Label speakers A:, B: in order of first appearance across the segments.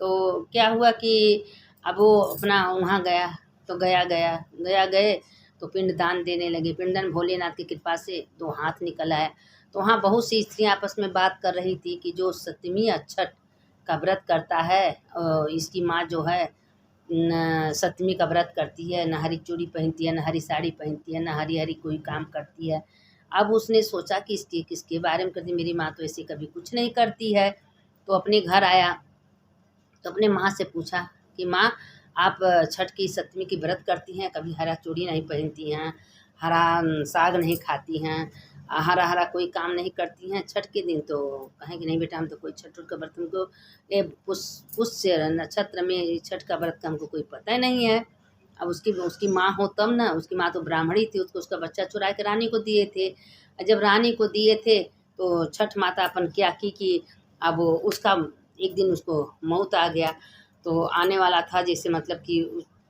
A: तो क्या हुआ कि अब वो अपना वहाँ गया, तो गए तो पिंडदान देने लगे। पिंडदान भोलेनाथ की कृपा से 2 हाथ निकल आया। तो वहाँ बहुत सी स्त्रियाँ आपस में बात कर रही थी कि जो सप्तमी अक्षत का व्रत करता है, इसकी माँ जो है सप्तमी का व्रत करती है, न हरी चूड़ी पहनती है, न हरी साड़ी पहनती है, न हरी हरी कोई काम करती है। अब उसने सोचा कि इसके किसके बारे में करती, मेरी माँ तो ऐसे कभी कुछ नहीं करती है। तो अपने घर आया तो अपने माँ से पूछा कि माँ, आप छठ की सप्तमी की व्रत करती हैं, कभी हरा चूड़ी नहीं पहनती हैं, हरा साग नहीं खाती हैं, हरा हरा कोई काम नहीं करती हैं छठ के दिन। तो कहें कि नहीं बेटा, हम तो कोई छठ का व्रत, हमको ये पुष्य नक्षत्र में छठ का व्रत का हमको कोई पता ही नहीं है। अब उसकी माँ हो तब ना, उसकी माँ तो ब्राह्मणी थी, उसको उसका बच्चा चुरा के रानी को दिए थे। जब रानी को दिए थे तो छठ माता अपन क्या की कि अब उसका एक दिन उसको मौत आ गया। तो आने वाला था, जैसे मतलब कि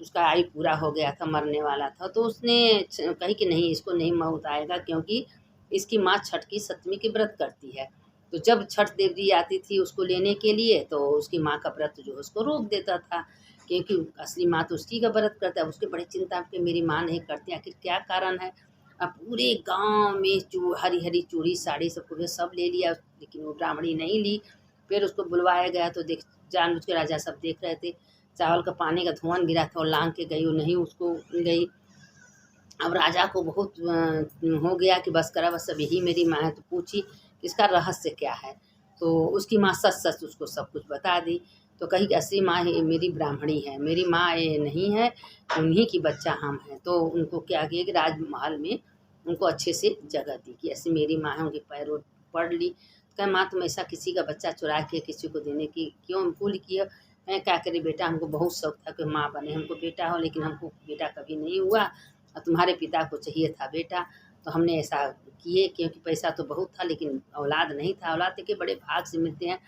A: उसका आयु पूरा हो गया था, मरने वाला था। तो उसने कही कि नहीं, इसको नहीं मौत आएगा, क्योंकि इसकी माँ छठ की सप्तमी की व्रत करती है। तो जब छठ देवी आती थी उसको लेने के लिए, तो उसकी माँ का व्रत जो है उसको रोक देता था, क्योंकि असली माँ तो उसकी का व्रत करता है। उसके बड़े चिंता कि मेरी माँ नहीं करती, आखिर क्या कारण है। अब पूरे गांव में हरी हरी चूड़ी साड़ी सब ले लिया, लेकिन वो ब्राह्मणी नहीं ली। फिर उसको बुलवाया गया तो देख, जानबूझ के राजा सब देख रहे थे, चावल का पानी का धुआं गिरा था और लांग के गई, वो नहीं उसको गई। अब राजा को बहुत हो गया कि बस करा, बस अब यही मेरी माँ है। तो पूछी कि इसका रहस्य क्या है। तो उसकी माँ सच सच उसको सब कुछ बता दी। तो कही कि असली माँ ही मेरी ब्राह्मणी है, मेरी माँ ये नहीं है, उन्हीं की बच्चा हम हैं। तो उनको क्या किया कि राजमहल में उनको अच्छे से जगह दी कि ऐसी मेरी माँ है, उनके पैरों पढ़ ली। कहे माँ, तुम ऐसा किसी का बच्चा चुरा के किसी को देने की क्यों भूल किया। मैं क्या करी बेटा, हमको बहुत शौक था कि माँ बने, हमको बेटा हो, लेकिन हमको बेटा कभी नहीं हुआ, और तुम्हारे पिता को चाहिए था बेटा, तो हमने ऐसा किए, क्योंकि पैसा तो बहुत था लेकिन औलाद नहीं था। औलाद देखिए बड़े भाग से मिलते हैं,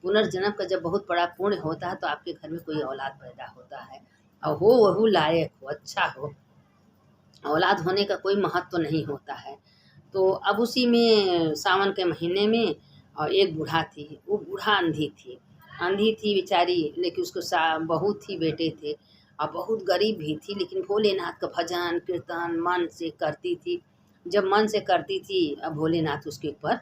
A: पुनर्जन्म का जब बहुत बड़ा पुण्य होता है तो आपके घर में कोई औलाद पैदा होता है, और हो वह लायक हो, अच्छा हो। औलाद होने का कोई महत्व तो नहीं होता है। तो अब उसी में सावन के महीने में और एक बूढ़ा थी, वो बूढ़ा अंधी थी बेचारी, लेकिन उसको बहू थी, बेटे थे, और बहुत गरीब भी थी, लेकिन भोलेनाथ का भजन कीर्तन मन से करती थी। जब मन से करती थी, अब भोलेनाथ उसके ऊपर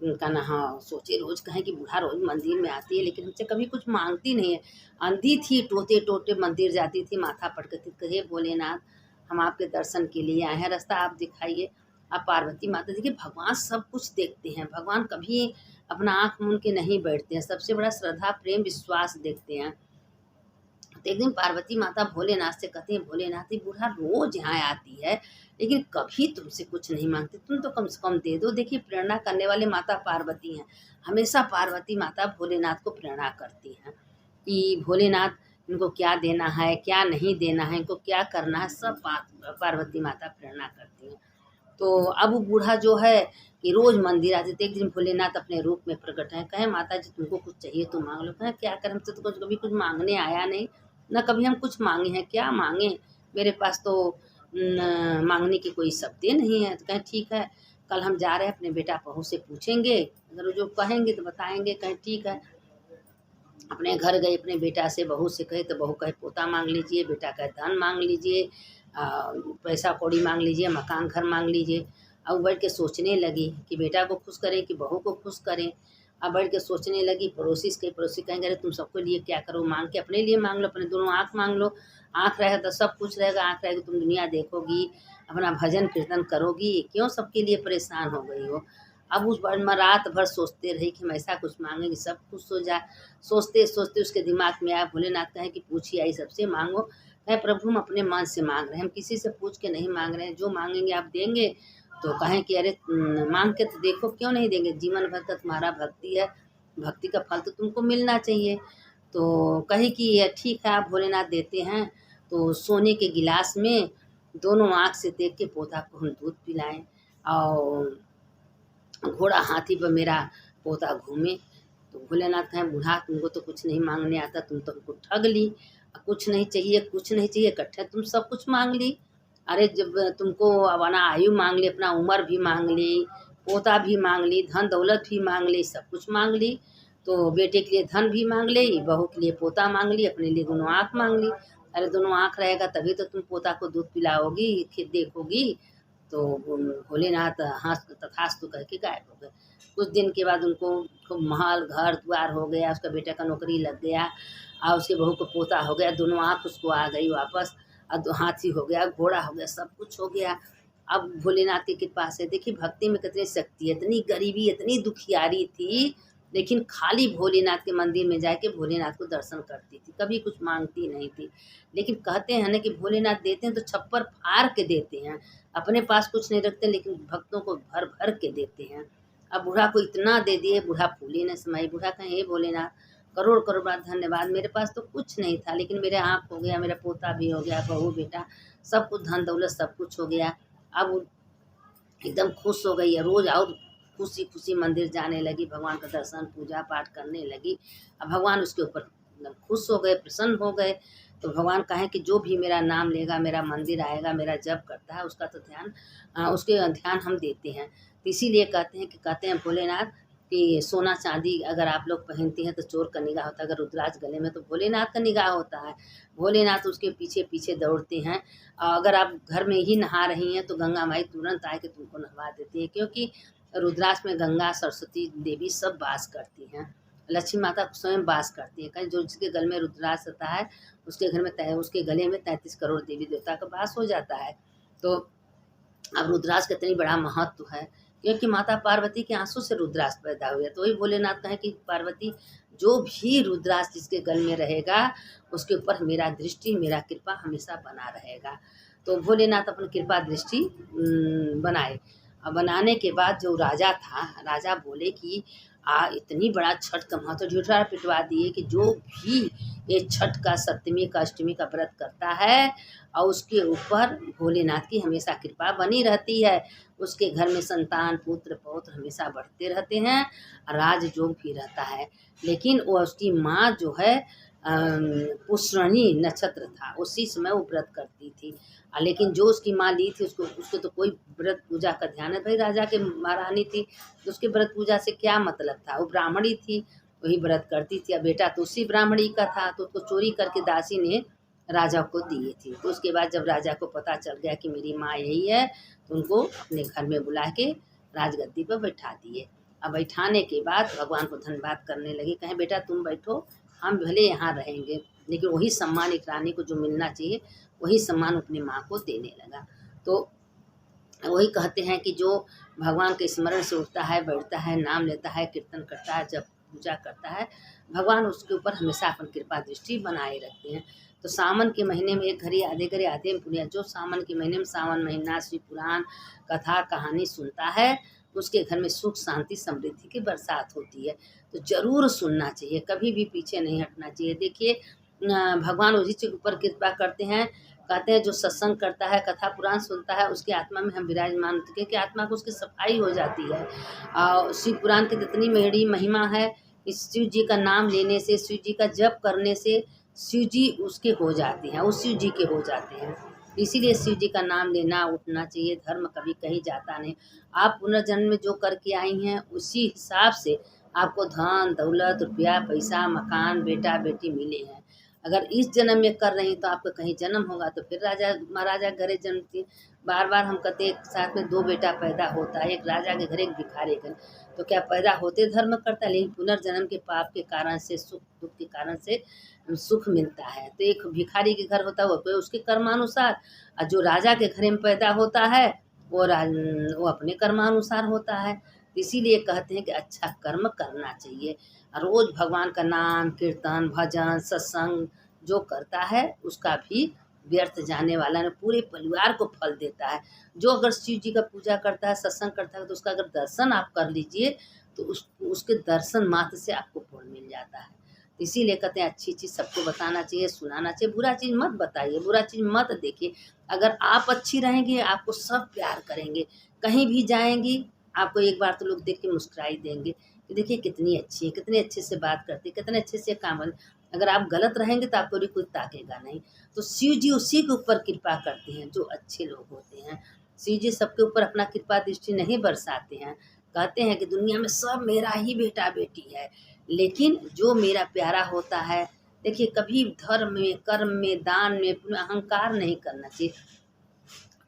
A: उनका ना, हाँ सोचे रोज कहें कि बूढ़ा रोज मंदिर में आती है, लेकिन हमसे कभी कुछ मांगती नहीं है। अंधी थी, टोटे टोटे मंदिर जाती थी, माथा पटकती, कहे भोलेनाथ हम आपके दर्शन के लिए आए हैं, रास्ता आप दिखाइए। अब पार्वती माता, देखिए भगवान सब कुछ देखते हैं, भगवान कभी अपना आँख मूंद के नहीं बैठते हैं, सबसे बड़ा श्रद्धा प्रेम विश्वास देखते हैं। तो एक दिन पार्वती माता भोलेनाथ से कहती हैं, भोलेनाथ ये बूढ़ा रोज यहाँ आती है, लेकिन कभी तुमसे कुछ नहीं मांगती, तुम तो कम से कम दे दो। देखिए प्रेरणा करने वाले माता पार्वती हैं, हमेशा पार्वती माता भोलेनाथ को प्रेरणा करती हैं कि भोलेनाथ इनको क्या देना है, क्या नहीं देना है, इनको क्या करना है, सब पार्वती माता प्रेरणा करती हैं। तो अब वो बूढ़ा जो है कि रोज मंदिर आते थे। एक दिन भोलेनाथ अपने रूप में प्रकट हैं, कहे माता जी तुमको कुछ चाहिए तो मांग लो। कहे क्या करें, हमसे तो कुछ कभी कुछ मांगने आया नहीं, न कभी हम कुछ मांगे हैं, क्या मांगे, मेरे पास तो मांगने की कोई शब्द नहीं है। तो कहें ठीक है, कल हम जा रहे हैं, अपने बेटा बहू से पूछेंगे, अगर वो जो कहेंगे तो बताएंगे। कहें ठीक है। अपने घर गए, अपने बेटा से बहू से कहे, तो बहू कहे पोता मांग लीजिए, बेटा कहे धन मांग लीजिए, पैसा कौड़ी मांग लीजिए, मकान घर मांग लीजिए। अब बैठ के सोचने लगी कि बेटा को खुश करें कि बहू को खुश करें। अब बैठ के सोचने लगी, पड़ोसी कहेंगे अरे तुम सबके लिए क्या करो, मांग के अपने लिए मांग लो, अपने दोनों आँख मांग लो, आँख रहेगा तो सब कुछ रहेगा, आँख रहेगी तुम दुनिया देखोगी, अपना भजन कीर्तन करोगी, क्यों सबके लिए परेशान हो गई हो। अब उस बार मैं रात भर सोचते रही कि हम ऐसा कुछ मांगेंगे सब कुछ हो जाए। सोचते सोचते उसके दिमाग में आया, भोलेनाथ कहे कि पूछिए आई सबसे मांगो। कहे प्रभु हम अपने मन से मांग रहे हैं, हम किसी से पूछ के नहीं मांग रहे हैं, जो मांगेंगे आप देंगे। तो कहें कि अरे मांग के तो देखो, क्यों नहीं देंगे, जीवन भर का तुम्हारा भक्ति है, भक्ति का फल तो तुमको मिलना चाहिए। तो कही कि ये ठीक है आप भोलेनाथ देते हैं, तो सोने के गिलास में दोनों आँख से देख के पोता को हम दूध पिलाएं, और घोड़ा हाथी पर मेरा पोता घूमे। तो भोलेनाथ कहें बूढ़ा तुमको तो कुछ नहीं मांगने आता, तुम तो हमको ठग ली, कुछ नहीं चाहिए कुछ नहीं चाहिए, इकट्ठे तुम सब कुछ मांग ली। अरे जब तुमको अपना आयु मांग ली, अपना उम्र भी मांग ली, पोता भी मांग ली, धन दौलत भी मांग ली, सब कुछ मांग ली, तो बेटे के लिए धन भी मांग ली, बहू के लिए पोता मांग ली, अपने लिए दोनों आँख मांग ली। अरे दोनों आँख रहेगा तभी तो तुम पोता को दूध पिलाओगी, देखोगी। तो भोलेनाथ हाँस तथास्तु कह के गायब हो गए। कुछ दिन के बाद उनको खूब महल घर द्वार हो गया, उसका बेटा का नौकरी लग गया और उसके बहू को पोता हो गया, दोनों आँख उसको आ गई वापस। अब हाथी हो गया, घोड़ा हो गया, सब कुछ हो गया। अब भोलेनाथ की कृपा से देखिए भक्ति में कितनी शक्ति है। इतनी गरीबी, इतनी दुखियारी थी, लेकिन खाली भोलेनाथ के मंदिर में जाके भोलेनाथ को दर्शन करती थी, कभी कुछ मांगती नहीं थी। लेकिन कहते हैं ना कि भोलेनाथ देते हैं तो छप्पर फाड़ के देते हैं, अपने पास कुछ नहीं रखते, लेकिन भक्तों को भर भर के देते हैं। अब बूढ़ा को इतना दे दिए, बूढ़ा फूले न समाई। बूढ़ा कहें हे भोलेनाथ, करोड़ करोड़ बार धन्यवाद, मेरे पास तो कुछ नहीं था, लेकिन मेरे आँख हो गया, मेरा पोता भी हो गया, बहू बेटा सब कुछ, धन दौलत सब कुछ हो गया। अब वो एकदम खुश हो गई है, रोज और खुशी खुशी मंदिर जाने लगी, भगवान का दर्शन पूजा पाठ करने लगी। अब भगवान उसके ऊपर एकदम खुश हो गए, प्रसन्न हो गए। तो भगवान कहें कि जो भी मेरा नाम लेगा, मेरा मंदिर आएगा, मेरा जप करता है, उसका तो ध्यान उसके ध्यान हम देते हैं। तो इसीलिए कहते हैं भोलेनाथ कि सोना चांदी अगर आप लोग पहनती हैं तो चोर का निगाह होता है, अगर रुद्राक्ष गले में तो भोलेनाथ का निगाह होता है। भोलेनाथ उसके पीछे पीछे दौड़ते हैं। अगर आप घर में ही नहा रही हैं तो गंगा माई तुरंत आए के तुमको नहवा देती है, क्योंकि रुद्राक्ष में गंगा, सरस्वती देवी सब वास करती हैं। लक्ष्मी माता स्वयं वास करती है। कहीं जो जिसके गले में रुद्राक्ष रहता है उसके घर में उसके गले में 33 करोड़ देवी देवता का वास हो जाता है। तो अब रुद्राक्ष का इतनी बड़ा महत्व है, क्योंकि माता पार्वती के आंसू से रुद्राक्ष पैदा हुए। तो वही भोलेनाथ कहें कि पार्वती जो भी रुद्राक्ष जिसके गल में रहेगा उसके ऊपर मेरा दृष्टि, मेरा कृपा हमेशा बना रहेगा। तो भोलेनाथ अपनी कृपा दृष्टि बनाए। और बनाने के बाद जो राजा था, राजा बोले कि इतनी बड़ा छठ का महत्व, ढिढोरा पिटवा दिए कि जो भी ये छठ का, सप्तमी का, अष्टमी का व्रत करता है और उसके ऊपर भोलेनाथ की हमेशा कृपा बनी रहती है, उसके घर में संतान, पुत्र पौत्र हमेशा बढ़ते रहते हैं, राज योग भी रहता है। लेकिन वो उसकी माँ जो है पुष्यरणी नक्षत्र था, उसी समय वो व्रत करती थी। लेकिन जो उसकी माँ ली थी उसको तो कोई व्रत पूजा का ध्यान है, भाई राजा के महारानी थी तो उसके व्रत पूजा से क्या मतलब था। वो ब्राह्मणी थी, वही व्रत करती थी। अब बेटा तो उसी ब्राह्मणी का था, तो उसको चोरी करके दासी ने राजा को दिए थी। तो उसके बाद जब राजा को पता चल गया कि मेरी माँ यही है, तो उनको अपने घर में बुला के राजगद्दी पर बैठा दिए। अब बैठाने के बाद भगवान को धन्यवाद करने लगी, कहें बेटा तुम बैठो, हम भले यहाँ रहेंगे, लेकिन वही सम्मान एक रानी को जो मिलना चाहिए वही सम्मान अपनी माँ को देने लगा। तो वही कहते हैं कि जो भगवान के स्मरण से उठता है, बैठता है, नाम लेता है, कीर्तन करता है, जब पूजा करता है, भगवान उसके ऊपर हमेशा अपन कृपा दृष्टि बनाए रखते हैं। तो सावन के महीने में एक घड़ी आधे घड़ी आधे में पुण्य, जो सावन के महीने में सावन महीना शिव पुराण कथा कहानी सुनता है उसके घर में सुख शांति समृद्धि की बरसात होती है। तो जरूर सुनना चाहिए, कभी भी पीछे नहीं हटना चाहिए। देखिए भगवान उसी के ऊपर कृपा करते हैं। कहते हैं जो सत्संग करता है, कथा पुराण सुनता है, उसकी आत्मा में हम विराजमान होते हैं कि आत्मा को उसकी सफाई हो जाती है। और शिव पुराण की जितनी मेरी महिमा है, इस शिव जी का नाम लेने से, शिव जी का जप करने से शिव जी उसके हो जाते हैं, वो शिव जी के हो जाते हैं। इसीलिए शिव जी का नाम लेना उठना चाहिए। धर्म कभी कहीं जाता नहीं। आप पुनर्जन्म में जो करके आई हैं उसी हिसाब से आपको धन दौलत रुपया पैसा मकान बेटा बेटी मिले हैं। अगर इस जन्म में कर रही तो आपका कहीं जन्म होगा तो फिर राजा महाराजा घरे जन्मती। बार बार हम कहते एक साथ में 2 बेटा पैदा होता है, एक राजा के घर एक भिखारी के घर, तो क्या पैदा होते धर्म करता है, लेकिन पुनर्जन्म के पाप के कारण से, सुख दुख के कारण से सुख मिलता है। तो एक भिखारी के घर होता है वो उसके कर्मानुसार, और जो राजा के घर में पैदा होता है वो अपने कर्मानुसार होता है। इसीलिए कहते हैं कि अच्छा कर्म करना चाहिए। रोज भगवान का नाम कीर्तन भजन सत्संग जो करता है उसका भी व्यर्थ जाने वाला ने पूरे परिवार को फल देता है। जो अगर शिव जी का पूजा करता है, सत्संग करता है, तो उसका अगर दर्शन आप कर लीजिए तो उसके दर्शन मात्र से आपको पुण्य मिल जाता है। इसीलिए कहते हैं अच्छी चीज़ सबको बताना चाहिए, सुनाना चाहिए, बुरा चीज़ मत बताइए, बुरा चीज़ मत देखिए। अगर आप अच्छी रहेंगी आपको सब प्यार करेंगे। कहीं भी जाएंगी आपको एक बार तो लोग देख के मुस्कुरा ही देंगे कि देखिए कितनी अच्छी है, कितने अच्छे से बात करती है, कितने अच्छे से काम। अगर आप गलत रहेंगे तो आपको भी कोई ताकेगा नहीं। तो शिव जी उसी के ऊपर कृपा करते हैं जो अच्छे लोग होते हैं। शिव जी सबके ऊपर अपना कृपा दृष्टि नहीं बरसाते हैं। कहते हैं कि दुनिया में सब मेरा ही बेटा बेटी है, लेकिन जो मेरा प्यारा होता है, देखिए कभी धर्म में, कर्म में, दान में अपना अहंकार नहीं करना चाहिए।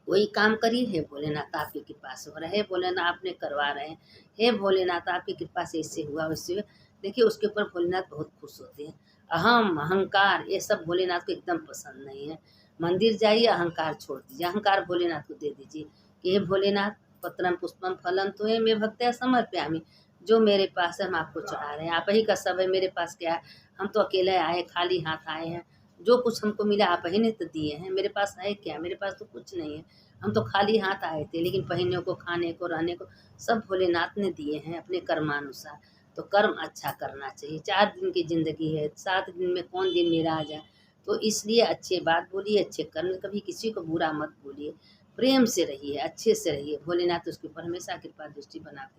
A: कोई काम करिए, हे भोलेनाथ आपकी कृपा से हो रहा है, हे भोलेनाथ आपने करवा रहे हैं, हे भोलेनाथ आपकी कृपा से इससे हुआ वैसे हुआ। देखिए उसके ऊपर भोलेनाथ बहुत खुश होते हैं। अहम अहंकार ये सब भोलेनाथ को एकदम पसंद नहीं है। मंदिर जाइए, अहंकार छोड़ दीजिए, अहंकार भोलेनाथ को दे दीजिए कि हे भोलेनाथ पत्रम पुष्पम फलम तो ये मैं भक्त्या समर्पयामि, जो मेरे पास है हम आपको चढ़ा रहे हैं, आप ही का सब है, मेरे पास क्या है, हम तो अकेले आए, खाली हाथ आए हैं, जो कुछ हमको मिला आप ही ने तो दिए हैं, मेरे पास है क्या, मेरे पास तो कुछ नहीं है, हम तो खाली हाथ आए थे, लेकिन पहनने को, खाने को, रहने को सब भोलेनाथ ने दिए हैं अपने कर्मानुसार। तो कर्म अच्छा करना चाहिए। 4 दिन की ज़िंदगी है, 7 दिन में कौन दिन मेरा आ जाए। तो इसलिए अच्छे बात बोलिए, अच्छे कर्म, कभी किसी को बुरा मत बोलिए, प्रेम से रहिए, अच्छे से रहिए। भोलेनाथ उसके ऊपर हमेशा कृपा दृष्टि बनाते हैं।